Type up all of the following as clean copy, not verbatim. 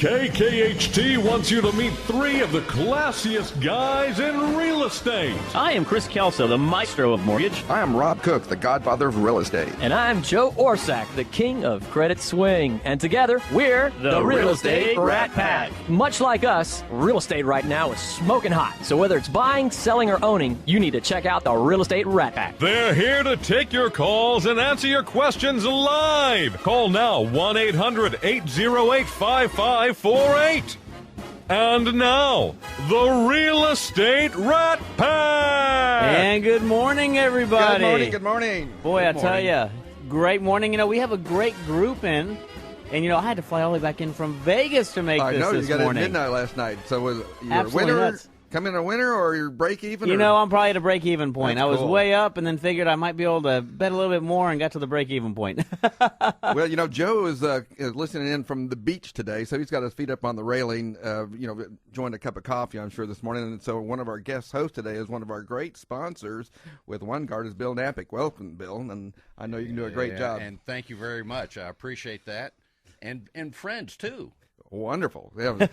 KKHT wants you to meet three of the classiest guys in real estate. I am Chris Kelso, the maestro of mortgage. I am Rob Cook, the godfather of real estate. And I'm Joe Orsack, the king of credit swing. And together, we're the Real Estate Rat Pack. Much like us, real estate right now is smoking hot. So whether it's buying, selling, or owning, you need to check out the Real Estate Rat Pack. They're here to take your calls and answer your questions live. Call now, 1-800-808-5548. And now, the Real Estate Rat Pack. And good morning, everybody. Good morning. Boy, I tell you, great morning. We have a great group in. And, I had to fly all the way back in from Vegas to make this I know, this you got morning. it at midnight last night. So was you a Absolutely winner? nuts. Come in a winner or you're break even? I'm probably at a break-even point. That's I was cool. way up and then figured I might be able to bet a little bit more and got to the break-even point. Well, Joe is listening in from the beach today, so he's got his feet up on the railing, joined a cup of coffee, I'm sure, this morning. And so one of our guest hosts today is one of our great sponsors with OneGuard is Bill Napick. Welcome, Bill, and I know you can do a great job. And thank you very much. I appreciate that. And friends, too. Wonderful. Yeah.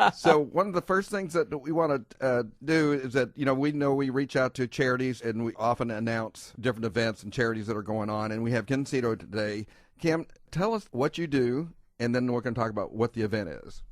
So one of the first things that we want to do is that, we know we reach out to charities and we often announce different events and charities that are going on. And we have Kim Cito today. Kim, tell us what you do, and then we're going to talk about what the event is.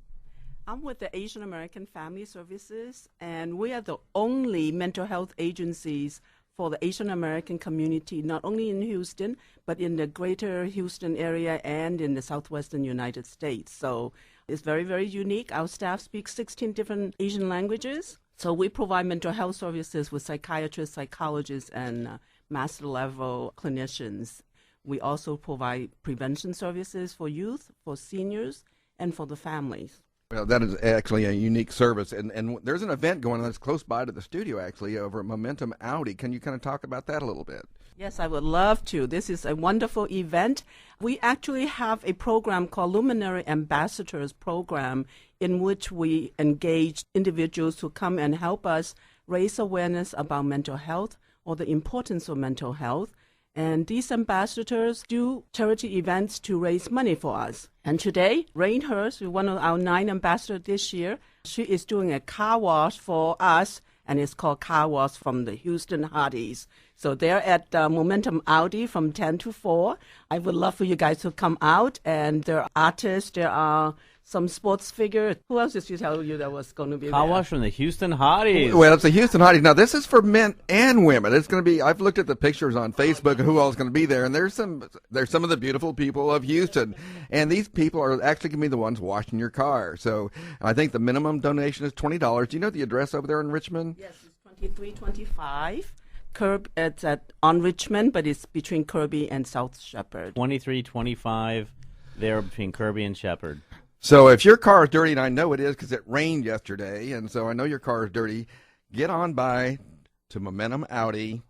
I'm with the Asian American Family Services, and we are the only mental health agencies for the Asian American community, not only in Houston, but in the greater Houston area and in the southwestern United States. So it's very, very unique. Our staff speaks 16 different Asian languages. So we provide mental health services with psychiatrists, psychologists, and master-level clinicians. We also provide prevention services for youth, for seniors, and for the families. Well, that is actually a unique service. And there's an event going on that's close by to the studio, actually, over at Momentum Audi. Can you kind of talk about that a little bit? Yes, I would love to. This is a wonderful event. We actually have a program called Luminary Ambassadors Program, in which we engage individuals who come and help us raise awareness about mental health or the importance of mental health. And these ambassadors do charity events to raise money for us. And today, Rain Hurst, one of our 9 ambassadors this year, she is doing a car wash for us, and it's called Car Wash from the Houston Hotties. So they're at Momentum Audi from 10 to 4. I would love for you guys to come out, and there are artists, there are some sports figures. Who else did you tell you that was going to be there? Car wash from the Houston Hotties. Well, it's the Houston Hotties. Now, this is for men and women. It's going to be, I've looked at the pictures on Facebook of who all is going to be there, and there's some of the beautiful people of Houston. And these people are actually going to be the ones washing your car. So I think the minimum donation is $20. Do you know the address over there in Richmond? Yes, it's 2325. It's on Richmond, but it's between Kirby and South Shepherd. 2325 there between Kirby and Shepherd. So if your car is dirty, and I know it is because it rained yesterday, and so I know your car is dirty, get on by to Momentum Audi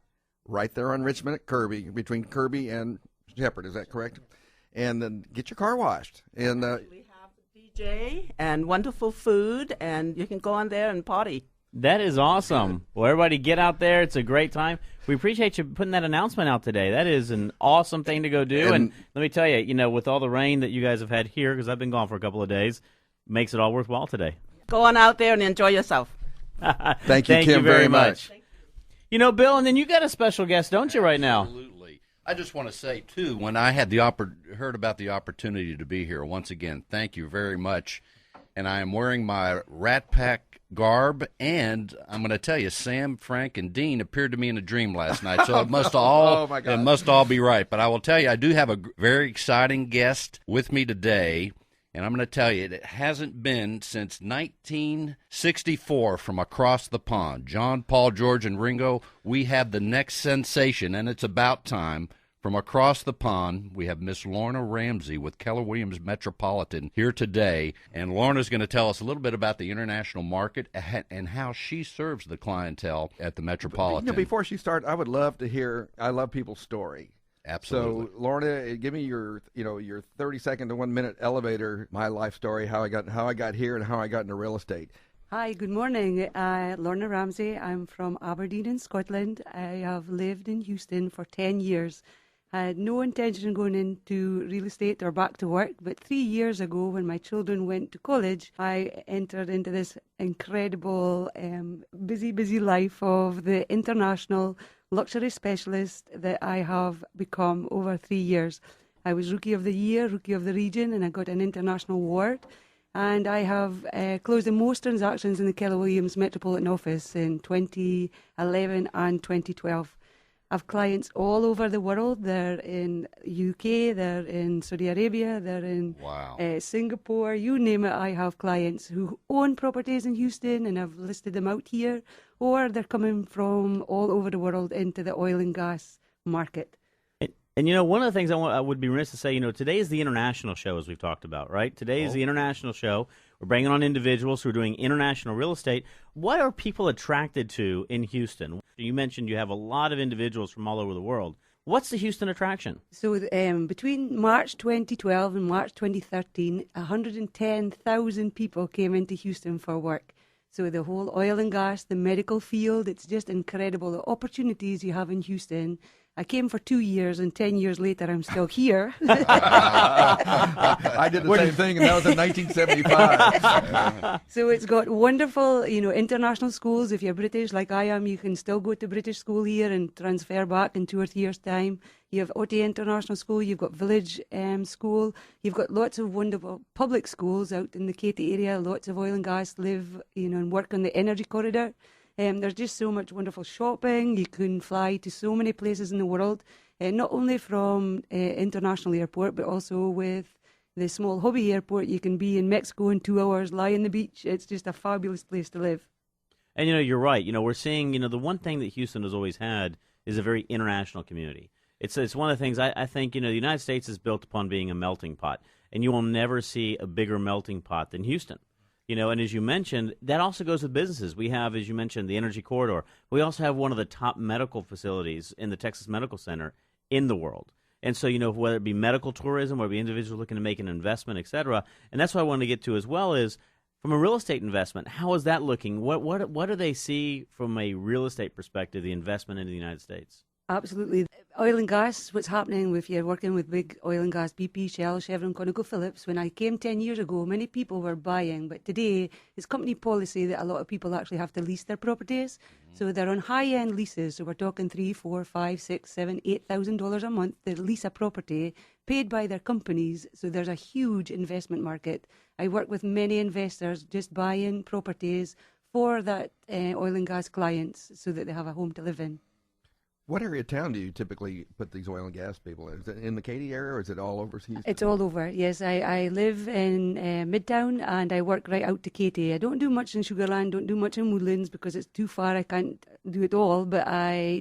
right there on Richmond at Kirby, between Kirby and Shepherd. Is that correct? And then get your car washed. And we have DJ and wonderful food, and you can go on there and party. That is awesome. Well, everybody get out there. It's a great time. We appreciate you putting that announcement out today. That is an awesome thing to go do. And let me tell you, with all the rain that you guys have had here, because I've been gone for a couple of days, makes it all worthwhile today. Go on out there and enjoy yourself. Thank you, Kim, very much. Bill, and then you got a special guest, don't you, right now? Absolutely. I just want to say, too, when I had heard about the opportunity to be here, once again, thank you very much. And I am wearing my Rat Pack garb, and I'm going to tell you, Sam, Frank, and Dean appeared to me in a dream last night, so it must all be right. But I will tell you, I do have a very exciting guest with me today, and I'm going to tell you, it hasn't been since 1964 from across the pond. John, Paul, George, and Ringo, we have the next sensation, and it's about time. From across the pond, we have Miss Lorna Ramsay with Keller Williams Metropolitan here today. And Lorna's going to tell us a little bit about the international market and how she serves the clientele at the Metropolitan. Before she starts, I would love to hear, I love people's story. Absolutely. So, Lorna, give me your 30-second to 1-minute elevator, my life story, how I got here and how I got into real estate. Hi, good morning. Lorna Ramsay. I'm from Aberdeen in Scotland. I have lived in Houston for 10 years. I had no intention of going into real estate or back to work, but 3 years ago when my children went to college, I entered into this incredible, busy life of the international luxury specialist that I have become over 3 years. I was Rookie of the Year, Rookie of the Region, and I got an international award. And I have closed the most transactions in the Keller Williams Metropolitan Office in 2011 and 2012. I have clients all over the world. They're in UK, they're in Saudi Arabia, they're in Singapore, you name it. I have clients who own properties in Houston and I've listed them out here, or they're coming from all over the world into the oil and gas market. And one of the things I would be remiss to say, today is the international show, as we've talked about, right? Today is the international show. We're bringing on individuals who are doing international real estate. What are people attracted to in Houston? You mentioned you have a lot of individuals from all over the world. What's the Houston attraction? So between March 2012 and March 2013, 110,000 people came into Houston for work. So the whole oil and gas, the medical field, it's just incredible. The opportunities you have in Houston. I came for 2 years, and 10 years later, I'm still here. I did the same thing, and that was in 1975. So it's got wonderful, international schools. If you're British, like I am, you can still go to British school here and transfer back in 2 or 3 years' time. You have OT International School, you've got Village School, you've got lots of wonderful public schools out in the Katy area. Lots of oil and gas live, and work on the energy corridor. There's just so much wonderful shopping. You can fly to so many places in the world, not only from international airport, but also with the small hobby airport. You can be in Mexico in 2 hours, lie on the beach. It's just a fabulous place to live. And, you're right. We're seeing, the one thing that Houston has always had is a very international community. It's one of the things I think, the United States is built upon being a melting pot, and you will never see a bigger melting pot than Houston. And as you mentioned, that also goes with businesses. We have, as you mentioned, the energy corridor. We also have one of the top medical facilities in the Texas Medical Center in the world. And so, whether it be medical tourism or be individuals looking to make an investment, et cetera. And that's what I want to get to as well is, from a real estate investment, how is that looking? What do they see from a real estate perspective, the investment into the United States? Absolutely. Oil and gas, what's happening if you're working with big oil and gas, BP, Shell, Chevron, ConocoPhillips. When I came 10 years ago, many people were buying, but today it's company policy that a lot of people actually have to lease their properties. So they're on high-end leases. So we're talking $3,000, $4,000, $5,000, $6,000, $8,000 a month. They lease a property paid by their companies. So there's a huge investment market. I work with many investors just buying properties for that oil and gas clients so that they have a home to live in. What area of town do you typically put these oil and gas people in? Is it in the Katy area, or is it all over Houston? It's all over, yes. I live in Midtown, and I work right out to Katy. I don't do much in Sugarland, don't do much in Woodlands because it's too far. I can't do it all, but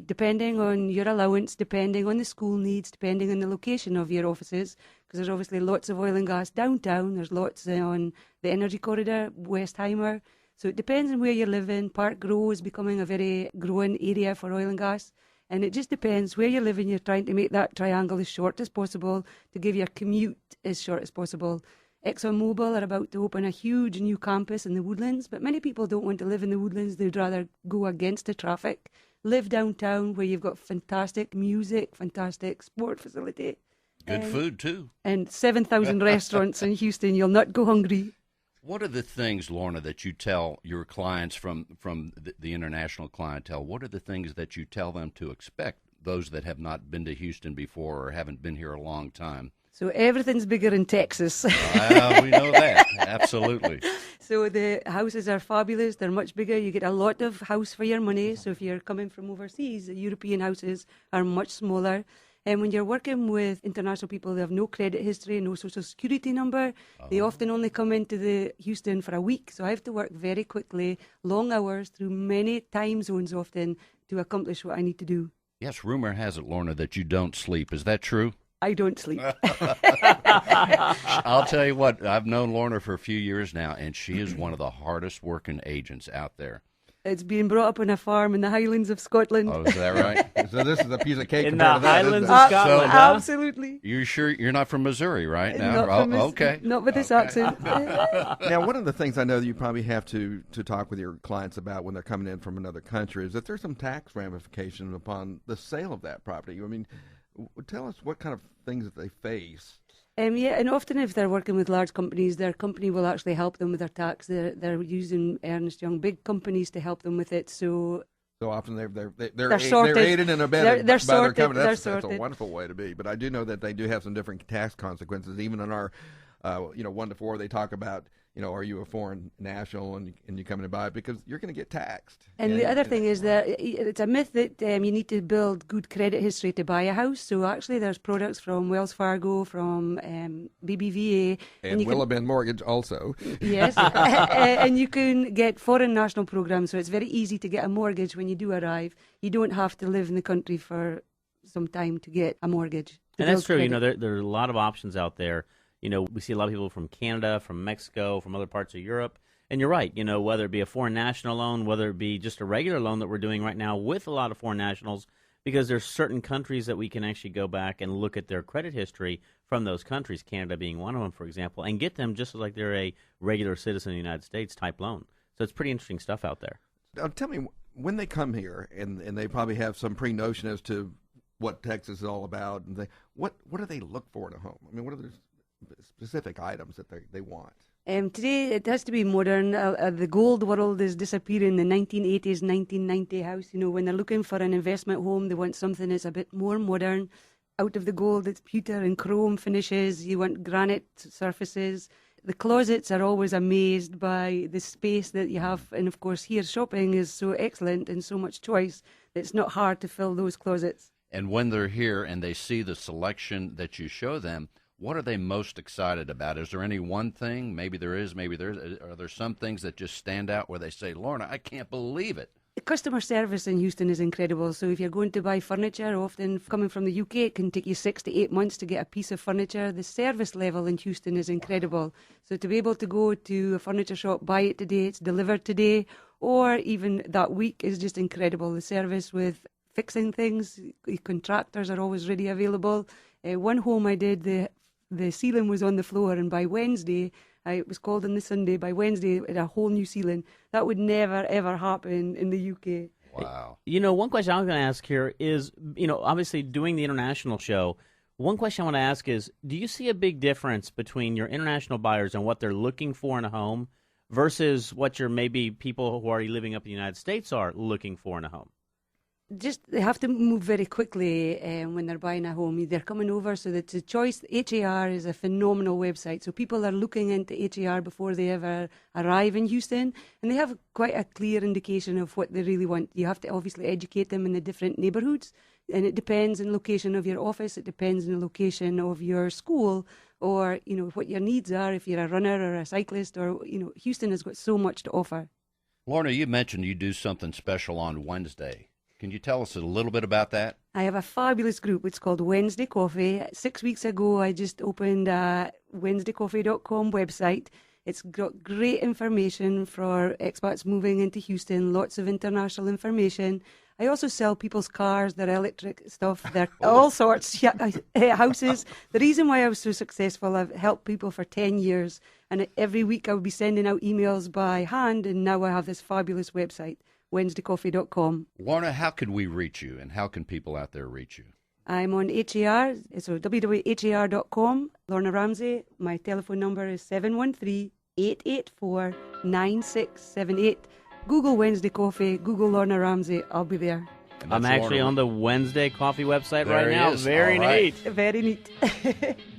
depending on your allowance, depending on the school needs, depending on the location of your offices, because there's obviously lots of oil and gas downtown, there's lots on the energy corridor, Westheimer. So it depends on where you're living. Park Grove is becoming a very growing area for oil and gas. And it just depends where you're living. You're trying to make that triangle as short as possible to give your commute as short as possible. ExxonMobil are about to open a huge new campus in the Woodlands, but many people don't want to live in the Woodlands. They'd rather go against the traffic, live downtown where you've got fantastic music, fantastic sport facility. Good food, too. And 7,000 restaurants in Houston. You'll not go hungry. What are the things, Lorna, that you tell your clients from the international clientele? What are the things that you tell them to expect, those that have not been to Houston before or haven't been here a long time? So everything's bigger in Texas. We know that, absolutely. So the houses are fabulous. They're much bigger. You get a lot of house for your money. So if you're coming from overseas, the European houses are much smaller. And when you're working with international people, they have no credit history, no social security number. They often only come into the Houston for a week. So I have to work very quickly, long hours, through many time zones often to accomplish what I need to do. Yes, rumor has it, Lorna, that you don't sleep. Is that true? I don't sleep. I'll tell you what, I've known Lorna for a few years now, and she is one of the hardest working agents out there. It's being brought up on a farm in the Highlands of Scotland. Oh, is that right? So this is a piece of cake in compared the to that, Highlands isn't of it? Scotland. Absolutely. You're sure you're not from Missouri, right? Now? Not from Okay. Not with this accent. Now, one of the things I know that you probably have to talk with your clients about when they're coming in from another country is that there's some tax ramifications upon the sale of that property. I mean, Tell us what kind of things that they face. Yeah, and often if they're working with large companies, their company will actually help them with their tax. They're using Ernst Young, big companies, to help them with it. So often they're sorted. They're aided and abetted They're by sorted. their company. They're That's a sorted. wonderful way to be. But I do know that they do have some different tax consequences. Even in our 1 to 4, they talk about, are you a foreign national and you come in and buy it, because you're going to get taxed. And the other thing is that it's a myth that you need to build good credit history to buy a house. So actually there's products from Wells Fargo, from BBVA. And Willabend Mortgage also. Yes. And you can get foreign national programs, so it's very easy to get a mortgage when you do arrive. You don't have to live in the country for some time to get a mortgage. And that's true. There are a lot of options out there. We see a lot of people from Canada, from Mexico, from other parts of Europe. And you're right, whether it be a foreign national loan, whether it be just a regular loan that we're doing right now with a lot of foreign nationals, because there's certain countries that we can actually go back and look at their credit history from those countries, Canada being one of them, for example, and get them just like they're a regular citizen of the United States type loan. So it's pretty interesting stuff out there. Now, tell me, when they come here, and they probably have some pre-notion as to what Texas is all about, and what do they look for in a home? I mean, what are the specific items that they want? Today it has to be modern. The gold world is disappearing. The 1980s, 1990 house. When they're looking for an investment home, they want something that's a bit more modern. Out of the gold, it's pewter and chrome finishes. You want granite surfaces. The closets are always amazed by the space that you have. And of course, here shopping is so excellent and so much choice that it's not hard to fill those closets. And when they're here and they see the selection that you show them, what are they most excited about? Is there any one thing? Maybe there is, maybe there is. Are there some things that just stand out where they say, Lorna, I can't believe it? The customer service in Houston is incredible. So if you're going to buy furniture, often coming from the UK, it can take you 6 to 8 months to get a piece of furniture. The service level in Houston is incredible. So to be able to go to a furniture shop, buy it today, it's delivered today, or even that week is just incredible. The service with fixing things, the contractors are always ready available. One home I did, the ceiling was on the floor, and by Wednesday, it was called on the Sunday, by Wednesday, it had a whole new ceiling. That would never, ever happen in the UK. Wow. One question I was going to ask here is, obviously doing the international show, one question I want to ask is, do you see a big difference between your international buyers and what they're looking for in a home versus what your maybe people who are already living up in the United States are looking for in a home? They have to move very quickly when they're buying a home. They're coming over, so that the choice. HAR is a phenomenal website. So people are looking into HAR before they ever arrive in Houston, and they have quite a clear indication of what they really want. You have to obviously educate them in the different neighborhoods, and it depends on the location of your office. It depends on the location of your school, or what your needs are. If you're a runner or a cyclist, or Houston has got so much to offer. Lorna, you mentioned you do something special on Wednesday. Can you tell us a little bit about that? I have a fabulous group. It's called Wednesday Coffee. 6 weeks ago, I just opened a WednesdayCoffee.com website. It's got great information for expats moving into Houston, lots of international information. I also sell people's cars, their electric stuff, their all sorts, houses. The reason why I was so successful, I've helped people for 10 years. And every week I would be sending out emails by hand, and now I have this fabulous website. WednesdayCoffee.com. Lorna, how can we reach you, and how can people out there reach you? I'm on HAR, so www.har.com. Lorna Ramsay. My telephone number is 713-884-9678. Google Wednesday Coffee, Google Lorna Ramsay. I'll be there. I'm actually on the Wednesday Coffee website There right he now. is. Very All right. neat. Very neat.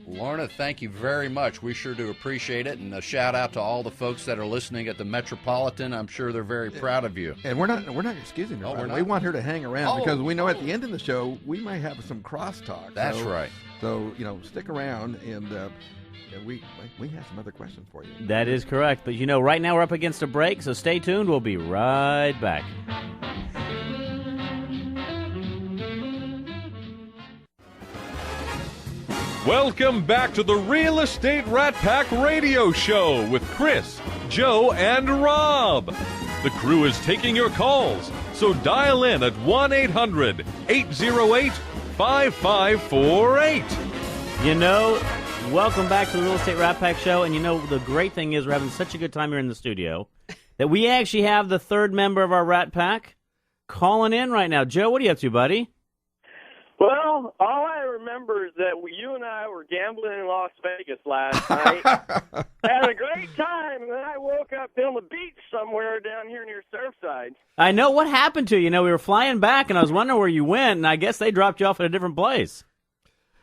Lorna, thank you very much. We sure do appreciate it. And a shout out to all the folks that are listening at the Metropolitan. I'm sure they're very proud of you. And we're not excusing her. Oh, we're not? We want her to hang around because we know at the oh. end of the show we might have some crosstalk. That's right. So stick around, and we have some other questions for you. That is correct. But right now we're up against a break, so stay tuned. We'll be right back. Welcome back to the Real Estate Rat Pack Radio Show with Chris, Joe, and Rob. The crew is taking your calls, so dial in at 1-800-808-5548. Welcome back to the Real Estate Rat Pack Show. And the great thing is we're having such a good time here in the studio that we actually have the third member of our Rat Pack calling in right now. Joe, what are you up to, buddy? Well, all I remembers that you and I were gambling in Las Vegas last night. Had a great time, and then I woke up on the beach somewhere down here near Surfside. I know. What happened to you? You know, we were flying back, and I was wondering where you went, and I guess they dropped you off at a different place.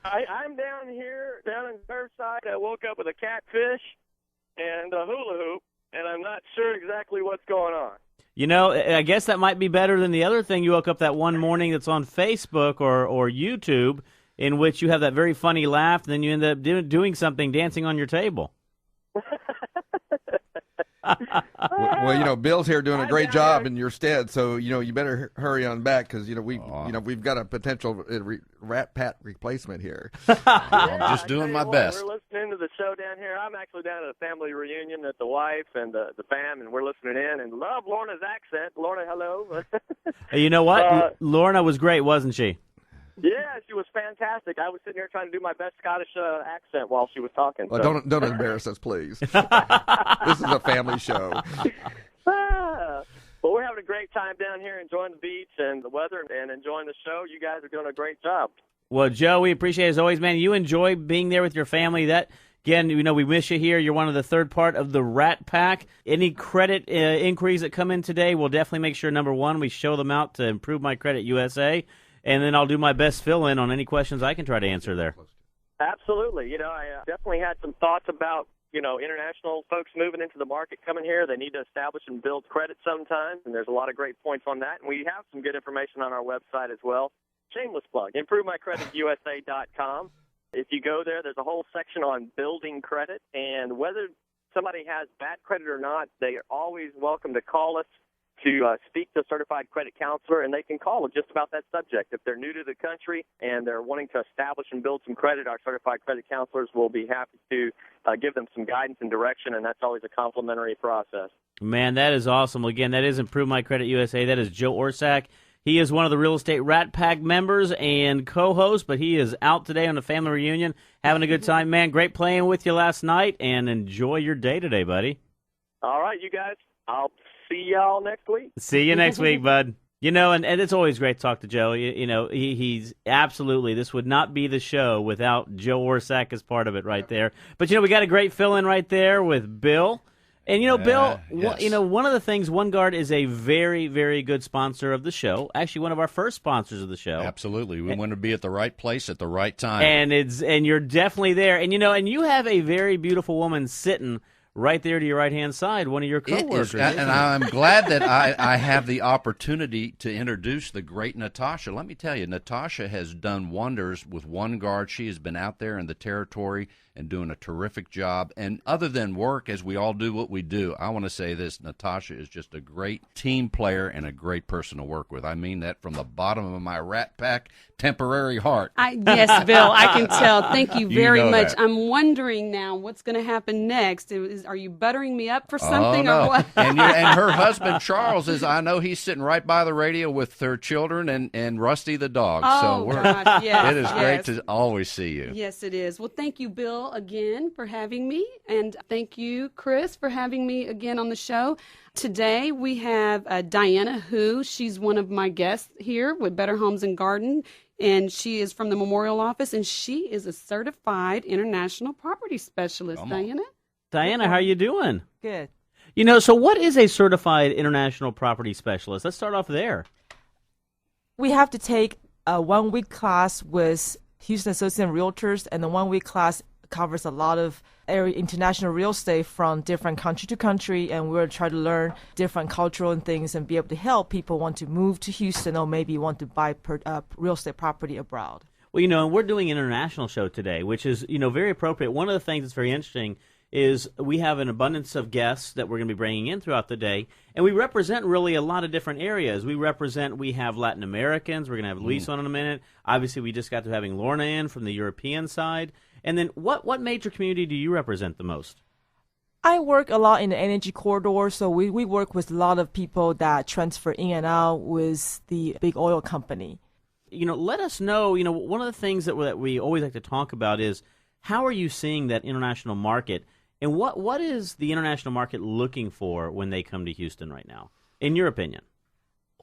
I'm down here, down in Surfside. I woke up with a catfish and a hula hoop, and I'm not sure exactly what's going on. You know, I guess that might be better than the other thing. You woke up that one morning that's on Facebook or YouTube, in which you have that very funny laugh, and then you end up doing something, dancing on your table. Well, you know, Bill's here doing a great job in your stead, so you know you better hurry on back because we've got a potential Rat Pat replacement here. I'm just doing my best. We're listening to the show down here. I'm actually down at a family reunion at the wife and the fam, and we're listening in and love Lorna's accent. Lorna, hello. You know what? Lorna was great, wasn't she? Yeah, she was fantastic. I was sitting here trying to do my best Scottish accent while she was talking. Well, so. don't embarrass us, please. This is a family show. Well, we're having a great time down here, enjoying the beach and the weather, and enjoying the show. You guys are doing a great job. Well, Joe, we appreciate it as always, man. You enjoy being there with your family. That, again, you know, we miss you here. You're one of the third part of the Rat Pack. Any credit inquiries that come in today, we'll definitely make sure, number one, we show them out to Improve My Credit USA. And then I'll do my best fill-in on any questions I can try to answer there. Absolutely. You know, I definitely had some thoughts about, you know, international folks moving into the market coming here. They need to establish and build credit sometimes, and there's a lot of great points on that. And we have some good information on our website as well. Shameless plug, ImproveMyCreditUSA.com. If you go there, there's a whole section on building credit, and whether somebody has bad credit or not, they are always welcome to call us to speak to a certified credit counselor, and they can call just about that subject. If they're new to the country and they're wanting to establish and build some credit, our certified credit counselors will be happy to give them some guidance and direction, and that's always a complimentary process. Man, that is awesome. Again, that is Improve My Credit USA. That is Joe Orsak. He is one of the Real Estate Rat Pack members and co-host, but he is out today on a family reunion, having a good time. Man, great playing with you last night, and enjoy your day today, buddy. All right, you guys. I'll see y'all next week. See you next week, bud. You know, and it's always great to talk to Joe. You know, he's absolutely, this would not be the show without Joe Orsak as part of it right there. But, you know, we got a great fill-in right there with Bill. And, you know, Bill, yes. You know, one of the things, OneGuard is a very, very good sponsor of the show. Actually, one of our first sponsors of the show. Absolutely. We want to be at the right place at the right time. And you're definitely there. And, you know, and you have a very beautiful woman sitting right there to your right-hand side, one of your coworkers. And I'm glad that I have the opportunity to introduce the great Natasha. Let me tell you, Natasha has done wonders with OneGuard. She has been out there in the territory and doing a terrific job. And other than work, as we all do what we do, I want to say this, Natasha is just a great team player and a great person to work with. I mean that from the bottom of my Rat Pack temporary heart. Yes, Bill, I can tell. Thank you very much. That. I'm wondering now what's going to happen next. Are you buttering me up for something or what? and her husband, Charles, I know he's sitting right by the radio with their children and Rusty the dog. Oh, gosh, yes, it is great to always see you. Yes, it is. Well, thank you, Bill, again for having me. And thank you, Chris, for having me again on the show. Today we have Diana Hu. She's one of my guests here with Better Homes and Garden. And she is from the Memorial Office, and she is a certified international property specialist. Diana, how are you doing? Good. You know, so what is a certified international property specialist? Let's start off there. We have to take a 1-week class with Houston Association of Realtors, and the 1-week class covers a lot of international real estate from different country to country, and we'll try to learn different cultural and things and be able to help people want to move to Houston or maybe want to buy real estate property abroad. Well, you know, and we're doing an international show today, which is, you know, very appropriate. One of the things that's very interesting is we have an abundance of guests that we're going to be bringing in throughout the day, and we represent really a lot of different areas. We have Latin Americans. We're going to have Luis on in a minute. Obviously, we just got to having Lorna in from the European side. And then what major community do you represent the most? I work a lot in the energy corridor, so we work with a lot of people that transfer in and out with the big oil company. You know, let us know, you know, one of the things that we always like to talk about is how are you seeing that international market, and what is the international market looking for when they come to Houston right now, in your opinion?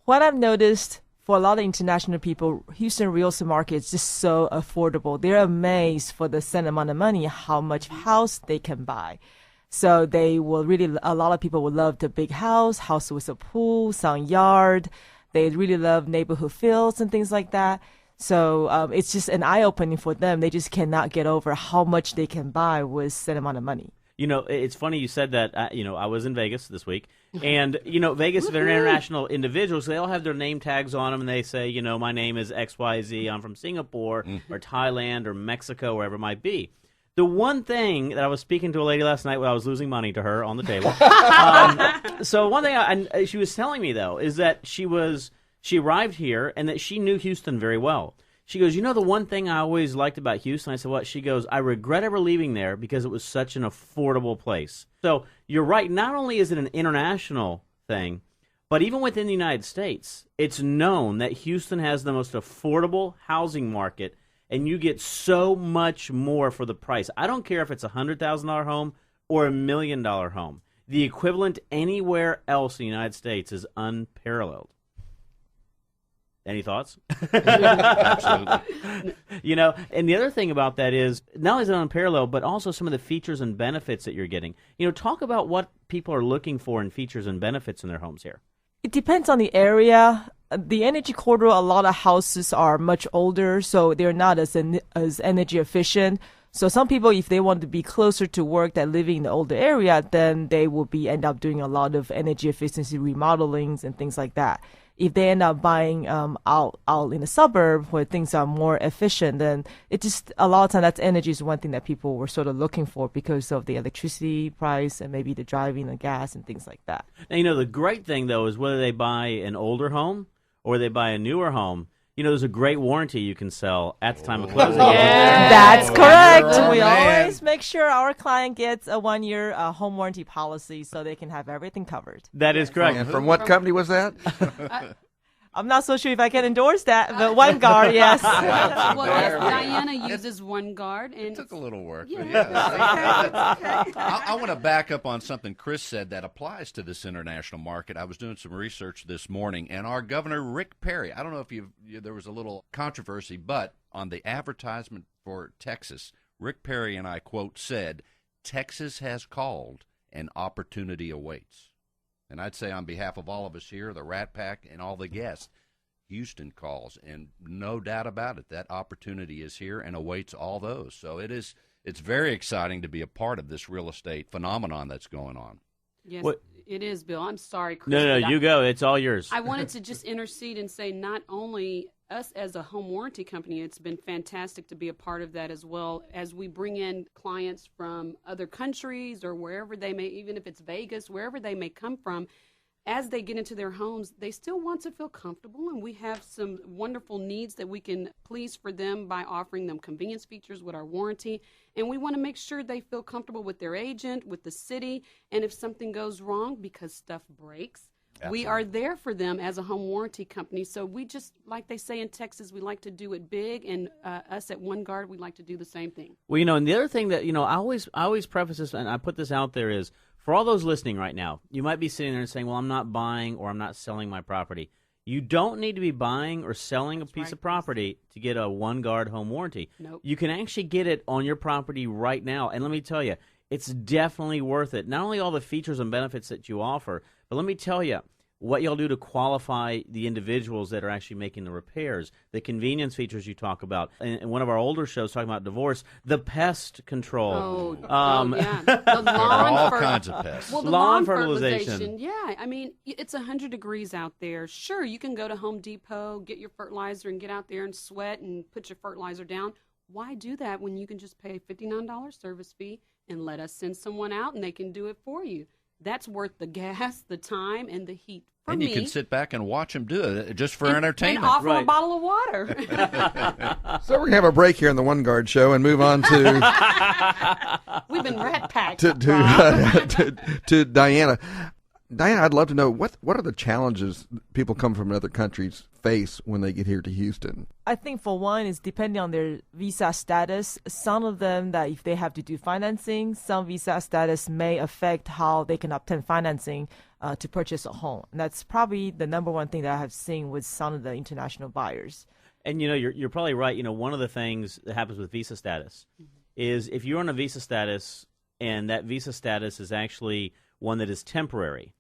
What I've noticed for a lot of international people, Houston real estate market is just so affordable. They're amazed for the same amount of money, how much house they can buy. So they will really, a lot of people would love the big house with a pool, some yard. They really love neighborhood feels and things like that. So it's just an eye-opening for them. They just cannot get over how much they can buy with that amount of money. You know, it's funny you said that. I was in Vegas this week, and, Vegas, they're international individuals. They all have their name tags on them, and they say, my name is XYZ. I'm from Singapore or Thailand or Mexico, wherever it might be. The one thing that I was speaking to a lady last night when I was losing money to her on the table. So one thing she was telling me, though, is that she arrived here and that she knew Houston very well. She goes, the one thing I always liked about Houston? I said, what? She goes, I regret ever leaving there because it was such an affordable place. So you're right. Not only is it an international thing, but even within the United States, it's known that Houston has the most affordable housing market, and you get so much more for the price. I don't care if it's a $100,000 home or $1 million home. The equivalent anywhere else in the United States is unparalleled. Any thoughts? Absolutely. And the other thing about that is, not only is it unparalleled, but also some of the features and benefits that you're getting. Talk about what people are looking for in features and benefits in their homes here. It depends on the area. The energy corridor, a lot of houses are much older, so they're not as energy efficient. So some people, if they want to be closer to work than living in the older area, then they will end up doing a lot of energy efficiency remodelings and things like that. If they end up buying out in the suburb where things are more efficient, then it just a lot of time that's energy is one thing that people were sort of looking for because of the electricity price and maybe the driving, the gas and things like that. Now, the great thing though is whether they buy an older home or they buy a newer home, there's a great warranty you can sell at the time of closing. Yeah. That's correct. We always make sure our client gets a 1-year home warranty policy so they can have everything covered. That is correct. And from what company was that? I'm not so sure if I can endorse that, but OneGuard, yes. Well, Diana uses OneGuard. And it took a little work. Yeah. But I want to back up on something Chris said that applies to this international market. I was doing some research this morning, and our governor, Rick Perry, I don't know if there was a little controversy, but on the advertisement for Texas, Rick Perry and I, quote, said, Texas has called and opportunity awaits. And I'd say on behalf of all of us here, the Rat Pack, and all the guests, Houston calls. And no doubt about it, that opportunity is here and awaits all those. So it's very exciting to be a part of this real estate phenomenon that's going on. Yes, it is, Bill. I'm sorry, Chris. No, you go. It's all yours. I wanted to just intercede and say not only us as a home warranty company, it's been fantastic to be a part of that as well as we bring in clients from other countries or wherever they may, even if it's Vegas, wherever they may come from. As they get into their homes, they still want to feel comfortable, and we have some wonderful needs that we can please for them by offering them convenience features with our warranty. And we want to make sure they feel comfortable with their agent, with the city, and if something goes wrong because stuff breaks, absolutely, we are there for them as a home warranty company. So we just, like they say in Texas, we like to do it big, and us at OneGuard, we like to do the same thing. Well, and the other thing that, I always preface this, and I put this out there is, for all those listening right now, you might be sitting there and saying, well, I'm not buying or I'm not selling my property. You don't need to be buying or selling a piece of property to get a OneGuard home warranty. Nope. You can actually get it on your property right now. And let me tell you, it's definitely worth it. Not only all the features and benefits that you offer, but let me tell you, what y'all do to qualify the individuals that are actually making the repairs, the convenience features you talk about. In one of our older shows talking about divorce, the pest control. Yeah. The lawn all kinds of pests. Well, the lawn fertilization. Yeah, I mean, it's 100 degrees out there. Sure, you can go to Home Depot, get your fertilizer, and get out there and sweat and put your fertilizer down. Why do that when you can just pay a $59 service fee and let us send someone out and they can do it for you? That's worth the gas, the time, and the heat. And you can sit back and watch them do it just for entertainment. And offer a bottle of water. So we're going to have a break here in the OneGuard show and move on to... We've been rat packed. to Diana. Diana, I'd love to know what are the challenges people come from other countries face when they get here to Houston? I think for one is depending on their visa status. Some of them that if they have to do financing, some visa status may affect how they can obtain financing to purchase a home. And that's probably the number one thing that I have seen with some of the international buyers. And you're probably right. One of the things that happens with visa status is if you're on a visa status and that visa status is actually one that is temporary,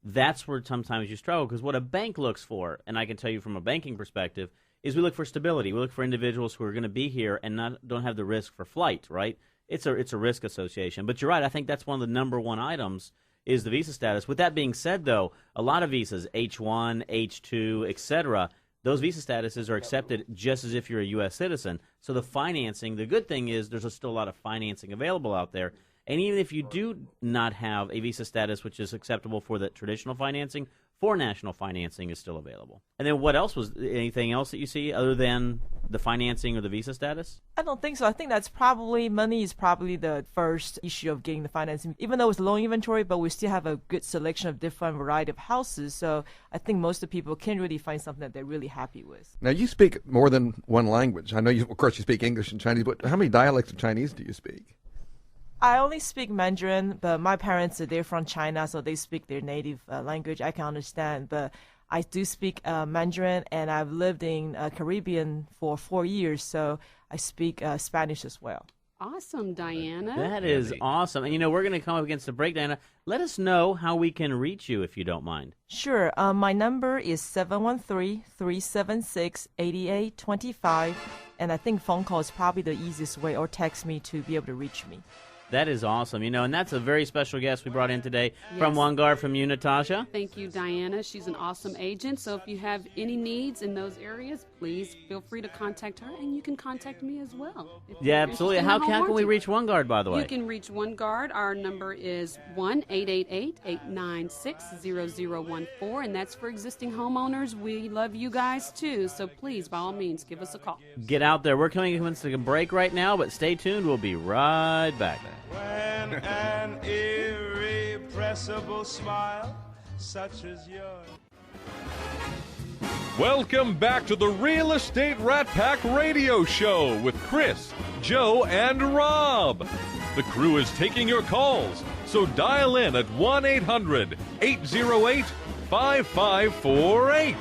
that's where sometimes you struggle, because what a bank looks for, and I can tell you from a banking perspective, is we look for stability. We look for individuals who are going to be here and don't have the risk for flight, right? It's a risk association. But you're right. I think that's one of the number one items is the visa status. With that being said, though, a lot of visas, H-1, H-2, etc., those visa statuses are accepted just as if you're a U.S. citizen. So the financing, the good thing is there's still a lot of financing available out there. And even if you do not have a visa status which is acceptable for the traditional financing, for national financing is still available. And then what else anything else that you see other than the financing or the visa status? I don't think so. I think money is probably the first issue of getting the financing, even though it's low inventory, but we still have a good selection of different variety of houses. So I think most of the people can really find something that they're really happy with. Now, you speak more than one language. I know, of course, you speak English and Chinese, but how many dialects of Chinese do you speak? I only speak Mandarin, but my parents, they're from China, so they speak their native language. I can understand, but I do speak Mandarin, and I've lived in Caribbean for 4 years, so I speak Spanish as well. Awesome, Diana. That is awesome. And, we're going to come up against the break, Diana. Let us know how we can reach you, if you don't mind. Sure. My number is 713-376-8825, and I think phone call is probably the easiest way, or text me to be able to reach me. That is awesome. And that's a very special guest we brought in today from OneGuard, from you, Natasha. Thank you, Diana. She's an awesome agent. So if you have any needs in those areas, please feel free to contact her, and you can contact me as well. Yeah, absolutely. How can we reach OneGuard, by the way? You can reach OneGuard. Our number is 1-888-896-0014, and that's for existing homeowners. We love you guys, too. So please, by all means, give us a call. Get out there. We're coming to a break right now, but stay tuned. We'll be right back. When an irrepressible smile such as yours. Welcome back to the Real Estate Rat Pack Radio Show with Chris, Joe, and Rob. The crew is taking your calls, so dial in at 1-800-808-5548.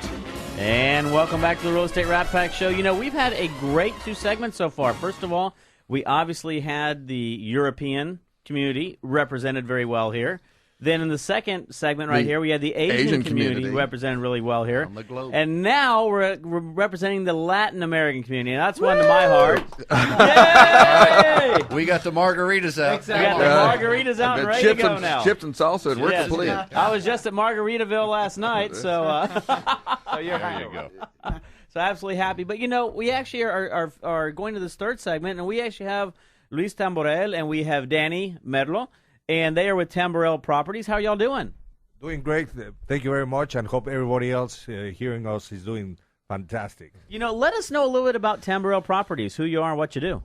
And welcome back to the Real Estate Rat Pack Show. We've had a great 2 segments so far. First of all, we obviously had the European community represented very well here. Then in the second segment right here, we had the Asian community represented really well here. On the globe. And now we're representing the Latin American community. And that's one to my heart. Yay! We got the margaritas out. Exactly. We got the margaritas out and ready to go now. Chips and salsa, and we're complete. I was just at Margaritaville last night, so there you go. So absolutely happy. But, we actually are going to this third segment, and we actually have Luis Tamborrel and we have Danny Merlo, and they are with Tamborrel Properties. How are y'all doing? Doing great. Thank you very much, and hope everybody else hearing us is doing fantastic. Let us know a little bit about Tamborrel Properties, who you are and what you do.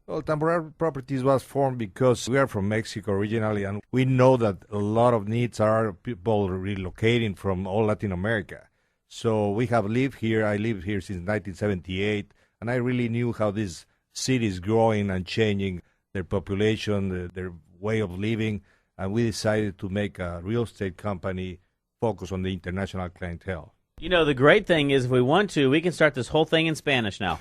Well, Tamborrel Properties was formed because we are from Mexico originally, and we know that a lot of needs are people relocating from all Latin America. So we have lived here. I lived here since 1978, and I really knew how this city is growing and changing their population, their way of living, and we decided to make a real estate company focus on the international clientele. The great thing is if we want to, we can start this whole thing in Spanish now.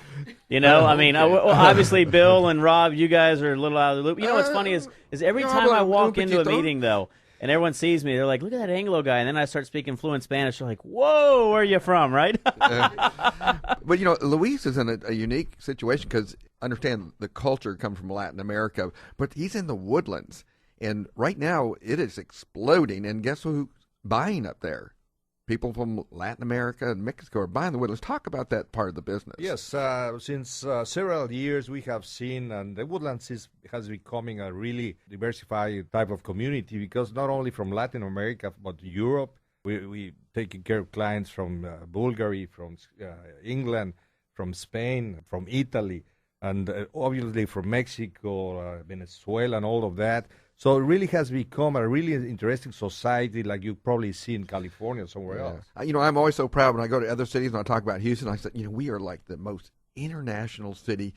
Obviously Bill and Rob, you guys are a little out of the loop. What's funny is every time I walk into a meeting, though, and everyone sees me, they're like, look at that Anglo guy. And then I start speaking fluent Spanish. They're like, whoa, where are you from, right? But, Luis is in a unique situation because, understand, the culture comes from Latin America, but he's in the Woodlands. And right now, it is exploding. And guess who's buying up there? People from Latin America and Mexico are buying the Woodlands. Talk about that part of the business. Yes, since several years we have seen, and the Woodlands has becoming a really diversified type of community because not only from Latin America but Europe, we taking care of clients from Bulgaria, from England, from Spain, from Italy, and obviously from Mexico, Venezuela, and all of that. So it really has become a really interesting society like you probably see in California or somewhere else. I'm always so proud when I go to other cities and I talk about Houston. I said, we are like the most international city,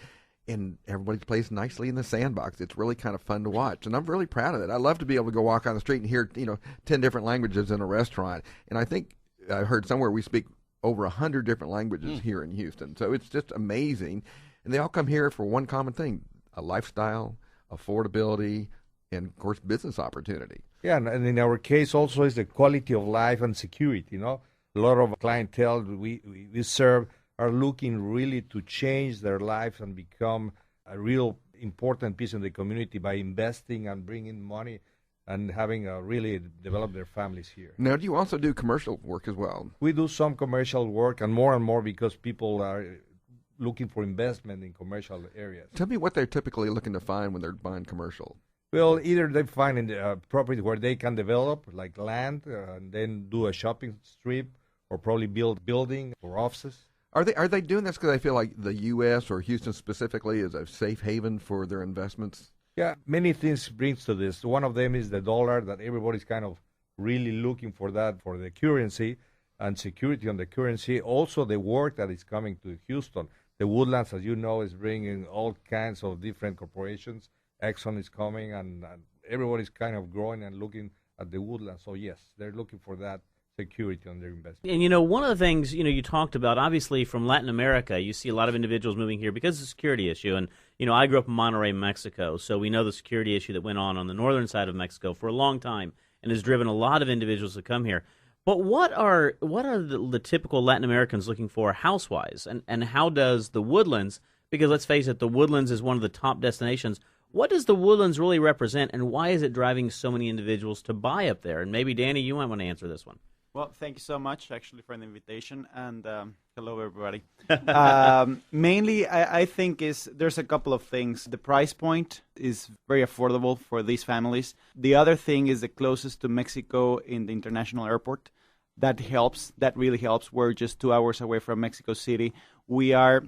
and everybody plays nicely in the sandbox. It's really kind of fun to watch, and I'm really proud of it. I love to be able to go walk on the street and hear 10 different languages in a restaurant. And I think I heard somewhere we speak over 100 different languages here in Houston. So it's just amazing, and they all come here for one common thing: a lifestyle, affordability, and of course business opportunity. Yeah, and in our case also is the quality of life and security. A lot of clientele we serve are looking really to change their lives and become a real important piece in the community by investing and bringing money and having really develop their families here. Now, do you also do commercial work as well? We do some commercial work, and more because people are looking for investment in commercial areas. Tell me what they're typically looking to find when they're buying commercial. Well, either they find a property where they can develop, like land, and then do a shopping strip, or probably build building or offices. Are they doing this because they feel like the U.S. or Houston specifically is a safe haven for their investments? Yeah, many things brings to this. One of them is the dollar, that everybody's kind of really looking for that, for the currency and security on the currency. Also, the work that is coming to Houston. The Woodlands, as you know, is bringing all kinds of different corporations. Exxon is coming, and everybody's kind of growing and looking at the Woodlands. So, yes, they're looking for that security on their investment. And, one of the things, you talked about, obviously, from Latin America, you see a lot of individuals moving here because of the security issue. And, I grew up in Monterrey, Mexico, so we know the security issue that went on the northern side of Mexico for a long time and has driven a lot of individuals to come here. But what are the typical Latin Americans looking for house-wise? And how does the Woodlands, because let's face it, the Woodlands is one of the top destinations. What does the Woodlands really represent, and why is it driving so many individuals to buy up there? And maybe, Danny, you might want to answer this one. Well, thank you so much, actually, for the invitation, and hello, everybody. Mainly, I think there's a couple of things. The price point is very affordable for these families. The other thing is the closest to Mexico in the international airport. That helps. That really helps. We're just 2 hours away from Mexico City. We are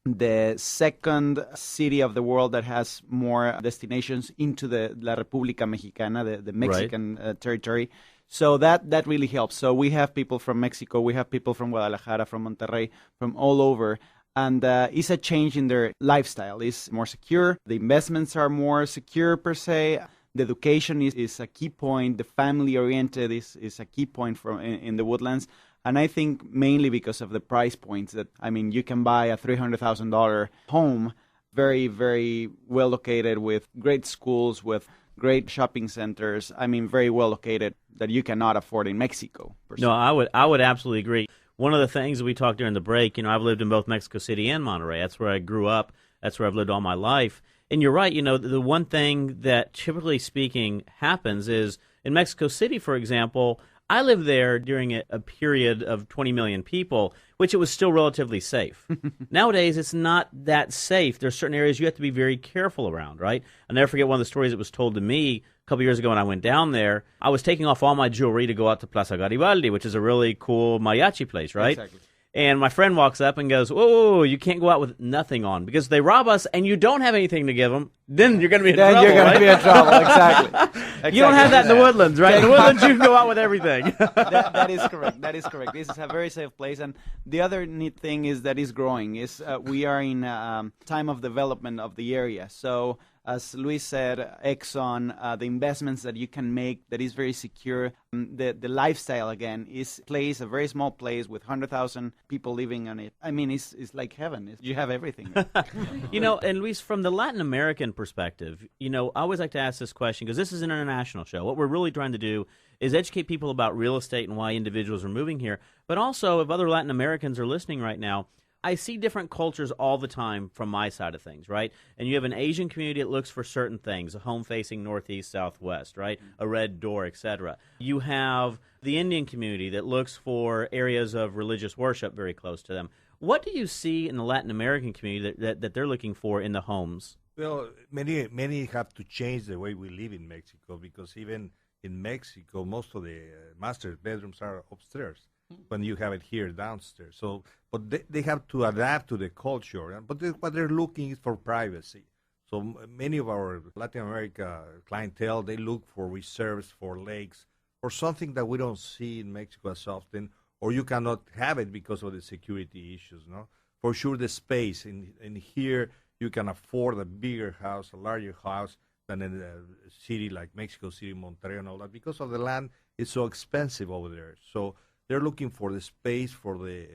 the second city of the world that has more destinations into the La República Mexicana, the Mexican territory. So that really helps. So we have people from Mexico, we have people from Guadalajara, from Monterrey, from all over. And it's a change in their lifestyle. It's more secure. The investments are more secure per se. The education is a key point. The family-oriented is a key point in the Woodlands. And I think mainly because of the price points that, you can buy a $300,000 home, very, very well located with great schools, with great shopping centers. Very well located that you cannot afford in Mexico. No, I would absolutely agree. One of the things that we talked during the break, I've lived in both Mexico City and Monterrey. That's where I grew up. That's where I've lived all my life. And you're right, the one thing that typically speaking happens is in Mexico City, for example, I lived there during a period of 20 million people, which it was still relatively safe. Nowadays, it's not that safe. There's certain areas you have to be very careful around, right? I'll never forget one of the stories that was told to me a couple years ago when I went down there. I was taking off all my jewelry to go out to Plaza Garibaldi, which is a really cool mariachi place, right? Exactly. And my friend walks up and goes, whoa, you can't go out with nothing on because they rob us and you don't have anything to give them. Then you're going to be in trouble, You're going to be in trouble, exactly. You don't have that in the Woodlands, right? In the Woodlands, you can go out with everything. That is correct. That is correct. This is a very safe place. And the other neat thing is that it's growing. We are in time of development of the area. So as Luis said, Exxon, the investments that you can make that is very secure. The lifestyle, again, is a very small place with 100,000 people living on it. It's like heaven. You have everything. And Luis, from the Latin American perspective, I always like to ask this question because this is an international show. What we're really trying to do is educate people about real estate and why individuals are moving here. But also, if other Latin Americans are listening right now, I see different cultures all the time from my side of things, right? And you have an Asian community that looks for certain things, a home facing northeast, southwest, right? A red door, etc. You have the Indian community that looks for areas of religious worship very close to them. What do you see in the Latin American community that they're looking for in the homes? Well, many have to change the way we live in Mexico because even in Mexico, most of the master bedrooms are upstairs when you have it here downstairs. So, but they have to adapt to the culture. But what they're looking is for privacy. So many of our Latin America clientele, they look for reserves, for lakes, or something that we don't see in Mexico as often, or you cannot have it because of the security issues, no? For sure, the space. In here, you can afford a bigger house, a larger house than in a city like Mexico City, Monterrey, and all that, because of the land is so expensive over there. So they're looking for the space, for the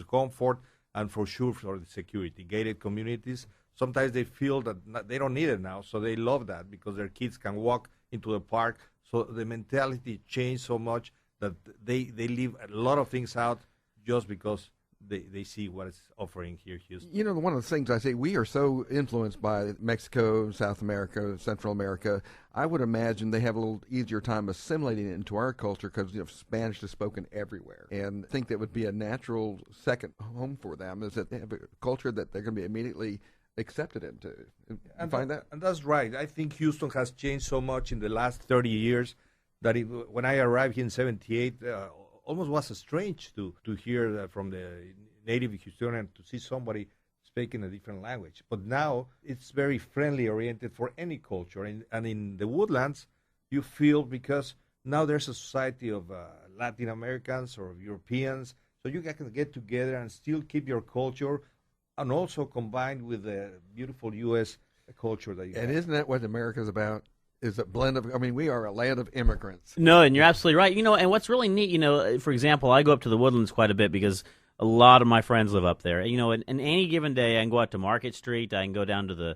comfort, and for sure for the security. Gated communities, sometimes they feel that they don't need it now, so they love that because their kids can walk into the park. So the mentality changed so much that they leave a lot of things out just because they see what it's offering here, Houston. You know, one of the things I say, we are so influenced by Mexico, South America, Central America. I would imagine they have a little easier time assimilating it into our culture because Spanish is spoken everywhere. And I think that would be a natural second home for them, is that they have a culture that they're going to be immediately accepted into. And find that? And that's right. I think Houston has changed so much in the last 30 years that when I arrived here in 78, almost was strange to hear from the native Houstonian, to see somebody speaking a different language. But now it's very friendly oriented for any culture. And in the Woodlands, you feel, because now there's a society of Latin Americans or Europeans, so you can get together and still keep your culture and also combined with the beautiful U.S. culture that you have. And isn't that what America's about? Is a blend of, I mean, we are a land of immigrants. No, and you're absolutely right. You know, and what's really neat, you know, for example, I go up to the Woodlands quite a bit because a lot of my friends live up there. You know, and any given day I can go out to Market Street, I can go down to the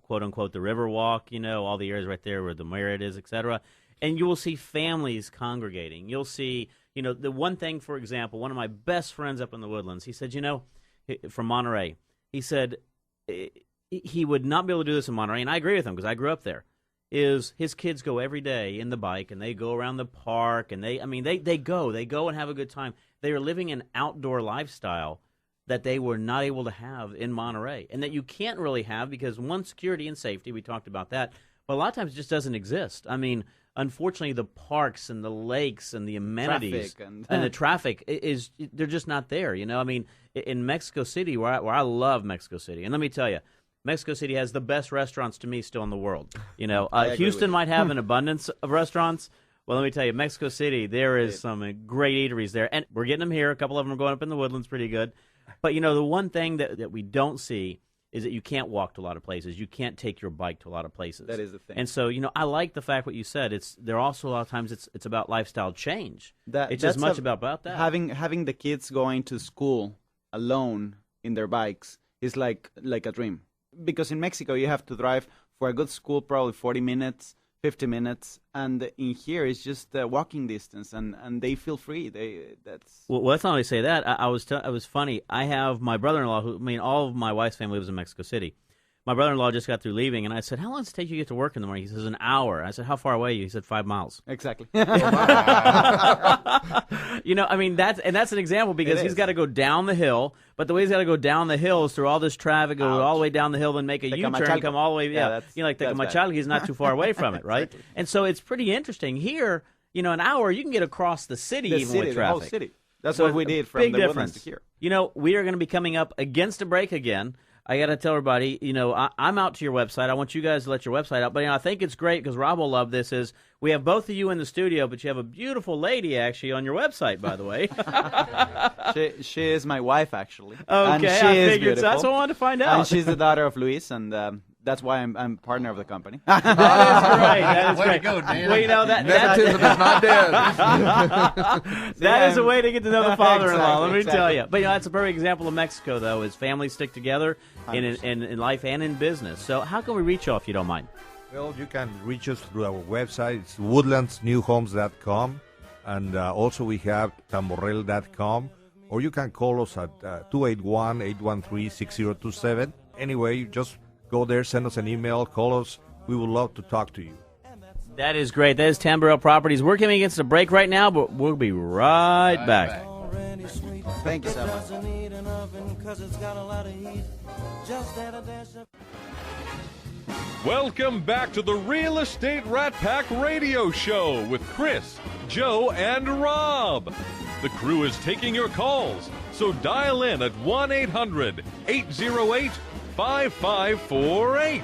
quote unquote the Riverwalk, you know, all the areas right there where the Marriott is, etc. And you will see families congregating. You'll see, you know, the one thing, for example, one of my best friends up in the Woodlands, he said, you know, from Monterey, he said he would not be able to do this in Monterey, and I agree with him because I grew up there. Is his kids go every day in the bike, and they go around the park, and they go and have a good time. They are living an outdoor lifestyle that they were not able to have in Monterey, and that you can't really have because, one, security and safety, we talked about that, but a lot of times it just doesn't exist. I mean, unfortunately, the parks and the lakes and the amenities and the traffic they're just not there. You know, I mean, in Mexico City, where I love Mexico City, and let me tell you, Mexico City has the best restaurants to me still in the world. You know, Houston might have an abundance of restaurants. Well, let me tell you, Mexico City, there is some great eateries there. And we're getting them here. A couple of them are going up in the Woodlands pretty good. But, you know, the one thing that we don't see is that you can't walk to a lot of places. You can't take your bike to a lot of places. That is the thing. And so, you know, I like the fact what you said. There also a lot of times it's about lifestyle change. It's as much about that. Having the kids going to school alone in their bikes is like a dream. Because in Mexico, you have to drive for a good school probably 40 minutes, 50 minutes, and in here it's just walking distance, and they feel free. Well, let's not only say that. I was funny. I have my brother-in-law, all of my wife's family lives in Mexico City. My brother-in-law just got through leaving, and I said, how long does it take you to get to work in the morning? He says, an hour. I said, how far away are you? He said, 5 miles. Exactly. You know, I mean, that's an example because he's got to go down the hill, but the way he's got to go down the hill is through all this traffic, go all the way down the hill, then make a U-turn, come all the way, you know, like Tecamachalco, he's not too far away from it, right? Exactly. And so it's pretty interesting. Here, you know, an hour, you can get across the city with traffic. The whole city. That's what we did from the Woodlands to here. You know, we are going to be coming up against a break again. I got to tell everybody, you know, I'm out to your website. I want you guys to let your website out. But, you know, I think it's great because Rob will love this is we have both of you in the studio, but you have a beautiful lady, actually, on your website, by the way. she is my wife, actually. Okay, and she I is figured beautiful. that's what I wanted to find out. And she's the daughter of Luis, and that's why I'm partner of the company. That is great. That is way great. to go, Dan. Well, you know, Nepotism is not dead. That is a way to get to know the father-in-law, let me Exactly. tell you. But, you know, that's a perfect example of Mexico, though, is families stick together in life and in business. So how can we reach you if you don't mind? Well, you can reach us through our website. It's woodlandsnewhomes.com. And also we have tamborrel.com. Or you can call us at 281-813-6027. Anyway, you just go there, send us an email, call us. We would love to talk to you. That is great. That is Tamborrel Properties. We're coming against a break right now, but we'll be right back. Thank you so much. Welcome back to the Real Estate Rat Pack Radio Show with Chris, Joe, and Rob. The crew is taking your calls, so dial in at 1-800-808 5548.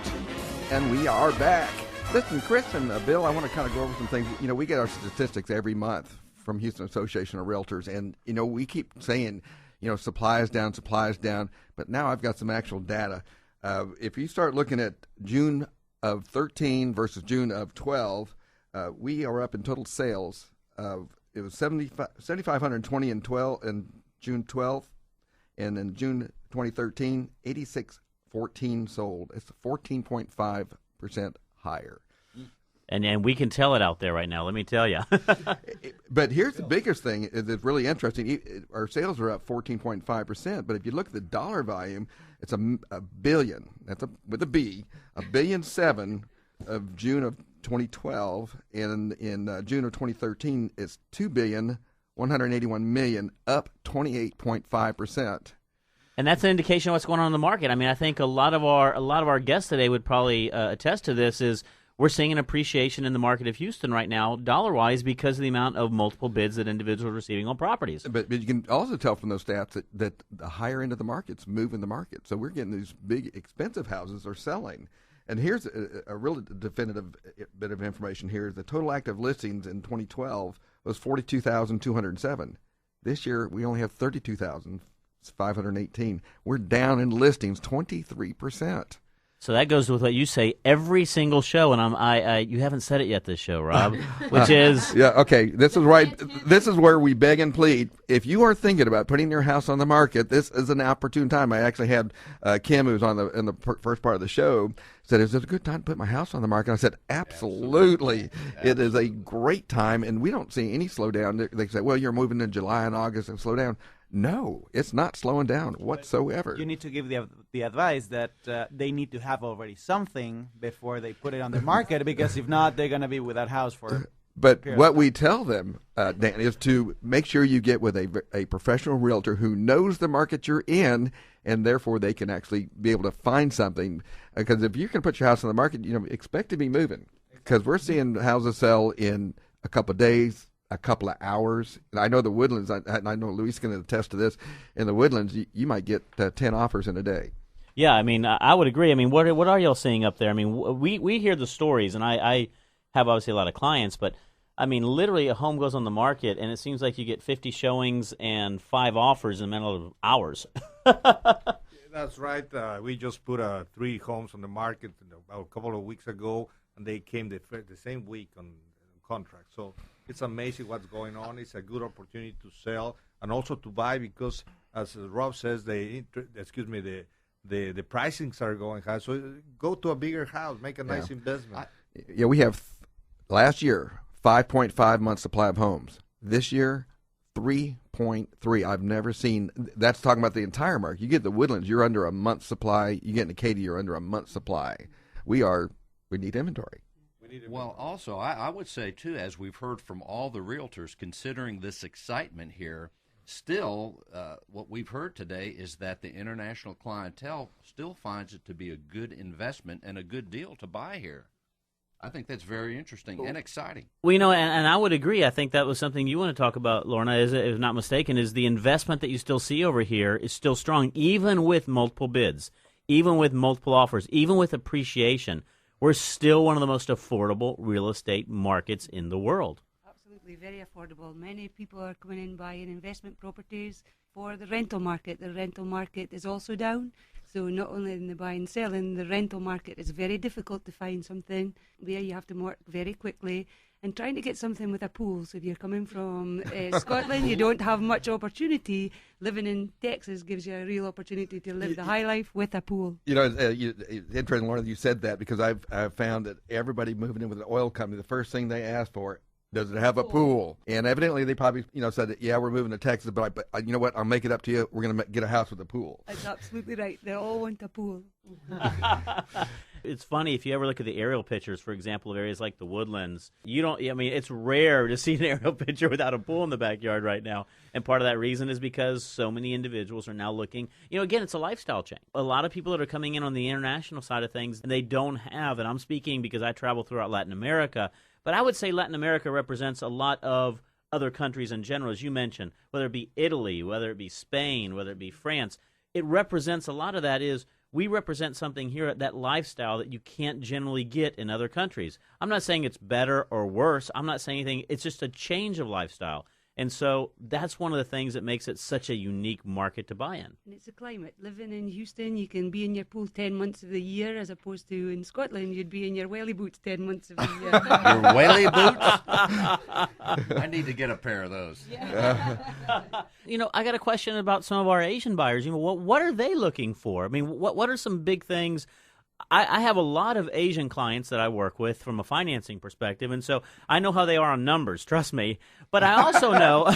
And we are back. Listen, Chris and Bill, I want to kind of go over some things. We get our statistics every month from Houston Association of Realtors, and, we keep saying, supply is down, but now I've got some actual data. If you start looking at June of 13 versus June of 12, we are up in total sales. It was 7,520 in June 12, and in June 2013, 8614 sold. It's 14.5% higher. And we can tell it out there right now, let me tell you. But here's the biggest thing that's really interesting. Our sales are up 14.5%, but if you look at the dollar volume, it's a billion. That's with a B, $1.7 billion of June of 2012, and in June of 2013, it's $2.181 billion, up 28.5%. And that's an indication of what's going on in the market. I mean, I think a lot of our guests today would probably attest to this. Is we're seeing an appreciation in the market of Houston right now, dollar-wise, because of the amount of multiple bids that individuals are receiving on properties. But you can also tell from those stats that the higher end of the market's moving the market. So we're getting these big, expensive houses are selling. And here's a really definitive bit of information here. The total active listings in 2012 was 42,207. This year, we only have 32,518. We're down in listings 23%. So that goes with what you say every single show, and you haven't said it yet this show, Rob, which is okay. This is right. This is where we beg and plead. If you are thinking about putting your house on the market, this is an opportune time. I actually had Kim, who's in the first part of the show, said, "Is it a good time to put my house on the market?" I said, "Absolutely. It is a great time, and we don't see any slowdown." They say, "Well, you're moving in July and August and slow down." No, it's not slowing down whatsoever. You need to give the advice that they need to have already something before they put it on the market, because if not, they're going to be without house for. But what we tell them, Dan, is to make sure you get with a professional realtor who knows the market you're in, and therefore they can actually be able to find something. Because if you can put your house on the market, expect to be moving. Because we're seeing houses sell in a couple of days, a couple of hours. And I know the Woodlands, I know Luis can attest to this, in the Woodlands, you might get 10 offers in a day. Yeah, I mean, I would agree. I mean, what are y'all seeing up there? I mean, we hear the stories, and I have obviously a lot of clients, but, I mean, literally a home goes on the market, and it seems like you get 50 showings and 5 offers in a matter of hours. That's right. We just put 3 homes on the market a couple of weeks ago, and they came the same week on contract. So it's amazing what's going on. It's a good opportunity to sell and also to buy, because, as Rob says, the pricings are going high. So go to a bigger house, make a nice investment. We have last year 5.5 months supply of homes. This year 3.3. I've never seen. That's talking about the entire market. You get the Woodlands, you're under a month's supply. You get in Acadia, you're under a month's supply. We need inventory. Well, also, I would say, too, as we've heard from all the realtors, considering this excitement here, still, what we've heard today is that the international clientele still finds it to be a good investment and a good deal to buy here. I think that's very interesting and exciting. Well, and I would agree. I think that was something you want to talk about, Lorna, if not mistaken, is the investment that you still see over here is still strong, even with multiple bids, even with multiple offers, even with appreciation. We're still one of the most affordable real estate markets in the world. Absolutely, very affordable. Many people are coming in buying investment properties for the rental market. The rental market is also down. So not only in the buying and selling, the rental market is very difficult to find something where you have to work very quickly. And trying to get something with a pool. So if you're coming from Scotland, you don't have much opportunity. Living in Texas gives you a real opportunity to live the high life with a pool. It's interesting, Lorna, you said that, because I've found that everybody moving in with an oil company, the first thing they ask for, does it have a pool? And evidently they probably said that, yeah, we're moving to Texas, but you know what? I'll make it up to you. We're going to get a house with a pool. That's absolutely right. They all want a pool. It's funny, if you ever look at the aerial pictures, for example, of areas like the Woodlands, it's rare to see an aerial picture without a pool in the backyard right now. And part of that reason is because so many individuals are now looking, again, it's a lifestyle change. A lot of people that are coming in on the international side of things, and they don't have, and I'm speaking because I travel throughout Latin America, but I would say Latin America represents a lot of other countries in general, as you mentioned, whether it be Italy, whether it be Spain, whether it be France. It represents a lot of that is we represent something here, that lifestyle that you can't generally get in other countries. I'm not saying it's better or worse. I'm not saying anything. It's just a change of lifestyle. And so that's one of the things that makes it such a unique market to buy in. And it's the climate. Living in Houston, you can be in your pool 10 months of the year, as opposed to in Scotland, you'd be in your welly boots 10 months of the year. Your welly boots? I need to get a pair of those. You know, I got a question about some of our Asian buyers. You know, what are they looking for? I mean, what are some big things? I have a lot of Asian clients that I work with from a financing perspective, and so I know how they are on numbers, trust me. But I also know,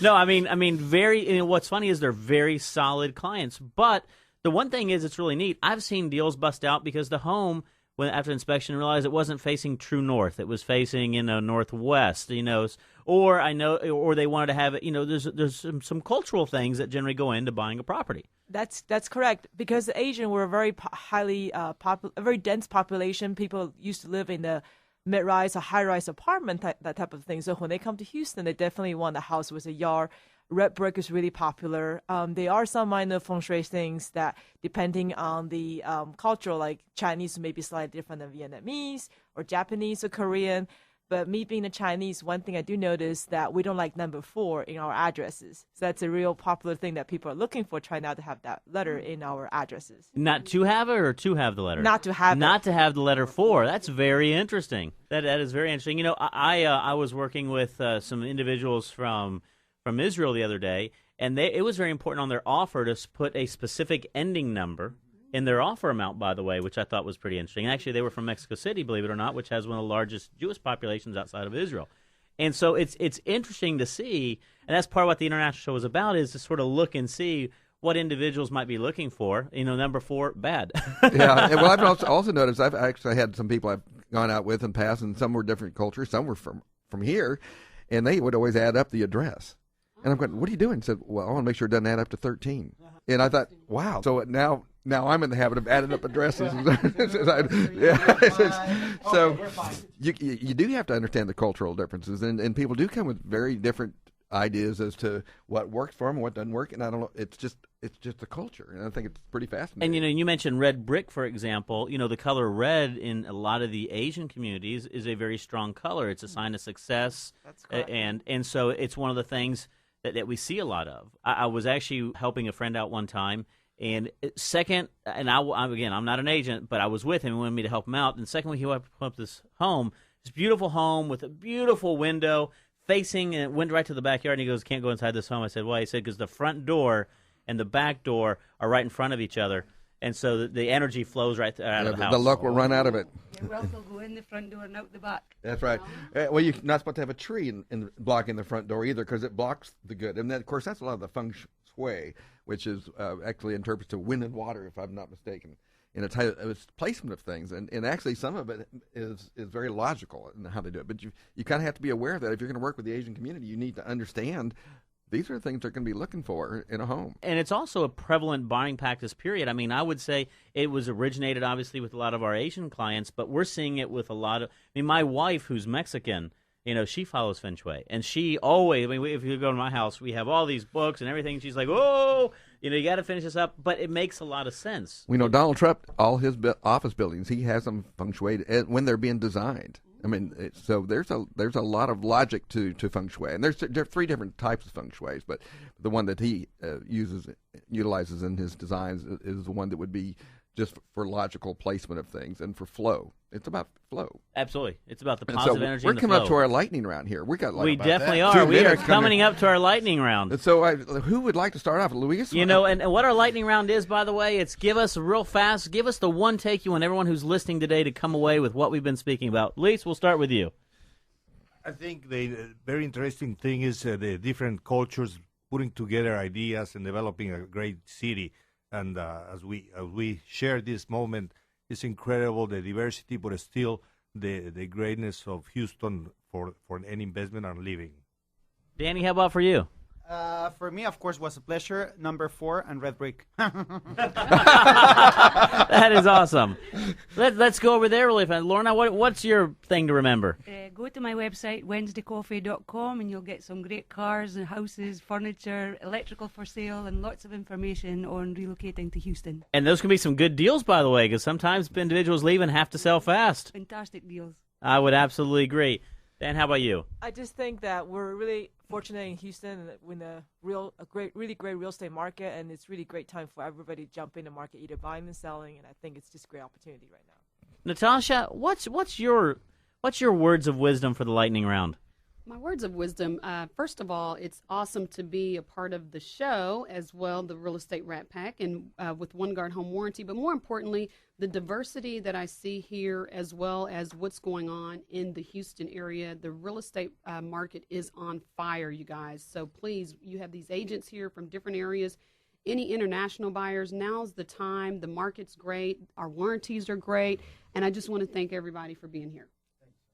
no, I mean, very. You know, what's funny is they're very solid clients. But the one thing is, it's really neat. I've seen deals bust out because the home, when after inspection, realized it wasn't facing true north; it was facing northwest. You know, or they wanted to have it. You know, there's some cultural things that generally go into buying a property. That's correct, because the Asian were a very a very dense population. People used to live in the mid-rise or high-rise apartment, that type of thing. So when they come to Houston, they definitely want a house with a yard. Red brick is really popular. There are some minor feng shui things that, depending on the culture, like Chinese may be slightly different than Vietnamese or Japanese or Korean. But me being a Chinese, one thing I do notice that we don't like number 4 in our addresses. So that's a real popular thing that people are looking for, try not to have that letter in our addresses. Not to have it, or to have the letter? Not to have it. Not to have the letter 4. That's very interesting. That is very interesting. You know, I was working with some individuals from Israel the other day, and it was very important on their offer to put a specific ending number in their offer amount, by the way, which I thought was pretty interesting. And actually, they were from Mexico City, believe it or not, which has one of the largest Jewish populations outside of Israel. And so it's interesting to see, and that's part of what the International Show is about, is to sort of look and see what individuals might be looking for. You know, number 4, bad. Yeah, and well, I've also noticed, I've actually had some people I've gone out with and passed, and some were different cultures, some were from here, and they would always add up the address. And I'm going, what are you doing? He said, well, I want to make sure it doesn't add up to 13. And I thought, wow. So now I'm in the habit of adding up addresses. So you do have to understand the cultural differences, and people do come with very different ideas as to what works for them and what doesn't work. And I don't know, it's just the culture, and I think it's pretty fascinating. And, you know, you mentioned red brick, for example. You know, the color red in a lot of the Asian communities is a very strong color. It's a sign of success. That's correct. And so it's one of the things that we see a lot of. I was actually helping a friend out one time, and I'm not an agent, but I was with him. He wanted me to help him out. And second, he went up this beautiful home with a beautiful window facing, and it went right to the backyard. And he goes, "Can't go inside this home." I said, "Why?" He said, "Because the front door and the back door are right in front of each other. And so the energy flows right out of the house." The luck will run out of it. Your wealth will go in the front door and out the back. That's right. Well, you're not supposed to have a tree in blocking the front door either, because it blocks the good. And then, of course, that's a lot of the feng shui, which is actually interprets to wind and water, if I'm not mistaken. And it's placement of things. And actually, some of it is very logical in how they do it. But you kind of have to be aware that if you're going to work with the Asian community, you need to understand these are the things they're going to be looking for in a home. And it's also a prevalent buying practice, period. I mean, I would say it was originated, obviously, with a lot of our Asian clients, but we're seeing it with a lot of... I mean, my wife, who's Mexican, you know, she follows Feng Shui. And she always... I mean, if you go to my house, we have all these books and everything. She's like, oh, you know, you got to finish this up. But it makes a lot of sense. We know Donald Trump, all his office buildings, he has them Feng Shui when they're being designed. I mean, so there's a lot of logic to Feng Shui, and there are 3 different types of Feng Shuis, but the one that he utilizes in his designs is the one that would be just for logical placement of things and for flow. It's about flow. Absolutely, it's about the positive energy. We're and the coming flow. up to our lightning round here. We definitely are. We are coming up to our lightning round. And so, who would like to start off, Luis? You know, and what our lightning round is, by the way, it's give us the one take you want everyone who's listening today to come away with what we've been speaking about. Luis, we'll start with you. I think the very interesting thing is the different cultures putting together ideas and developing a great city. And as we share this moment, it's incredible, the diversity, but still the greatness of Houston for any investment and living. Danny, how about for you? For me, of course, was a pleasure. Number 4 and Red Brick. That is awesome. Let's go over there really fast. Lorna, what's your thing to remember? Go to my website, wednesdaycoffee.com, and you'll get some great cars and houses, furniture, electrical for sale, and lots of information on relocating to Houston. And those can be some good deals, by the way, because sometimes individuals leave and have to sell fast. Fantastic deals. I would absolutely agree. Dan, how about you? I just think that we're really fortunate in Houston with really great real estate market, and it's really great time for everybody to jump in the market, either buying and selling, and I think it's just a great opportunity right now. Natasha, what's your words of wisdom for the lightning round? My words of wisdom, first of all, it's awesome to be a part of the show as well, the Real Estate Rat Pack, and with One Guard Home Warranty. But more importantly, the diversity that I see here as well as what's going on in the Houston area. The real estate market is on fire, you guys. So please, you have these agents here from different areas. Any international buyers, now's the time. The market's great. Our warranties are great. And I just want to thank everybody for being here.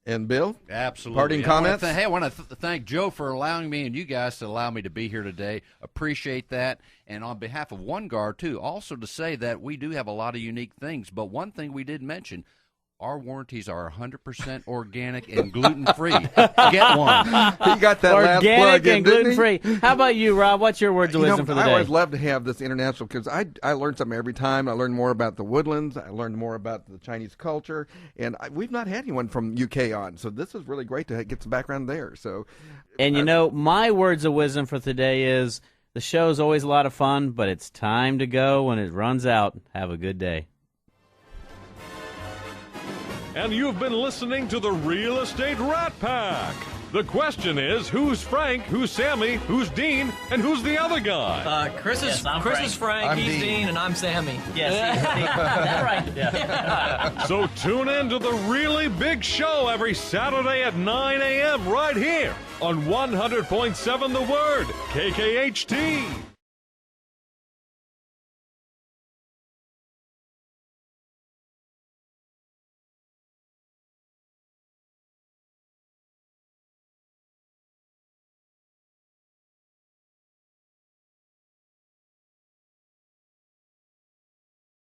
And Bill? Absolutely. Parting comments? I want to thank Joe for allowing me and you guys to allow me to be here today. Appreciate that. And on behalf of One Guard, too, also to say that we do have a lot of unique things. But one thing we did mention, our warranties are 100% organic and gluten-free. Get one. He got that last plug Organic in, and didn't he? gluten-free. How about you, Rob? What's your words of wisdom for the I day? always love to have this international because I learn something every time. I learn more about the woodlands. I learn more about the Chinese culture. And we've not had anyone from UK on, so this is really great to get some background there. So, And, my words of wisdom for today is the show's always a lot of fun, but it's time to go when it runs out. Have a good day. And you've been listening to the Real Estate Rat Pack. The question is, who's Frank, who's Sammy, who's Dean, and who's the other guy? Chris is Frank, I'm he's Dean. Dean, and I'm Sammy. Yes, that's right. Yeah. So tune in to the really big show every Saturday at 9 a.m. right here on 100.7 The Word, KKHT.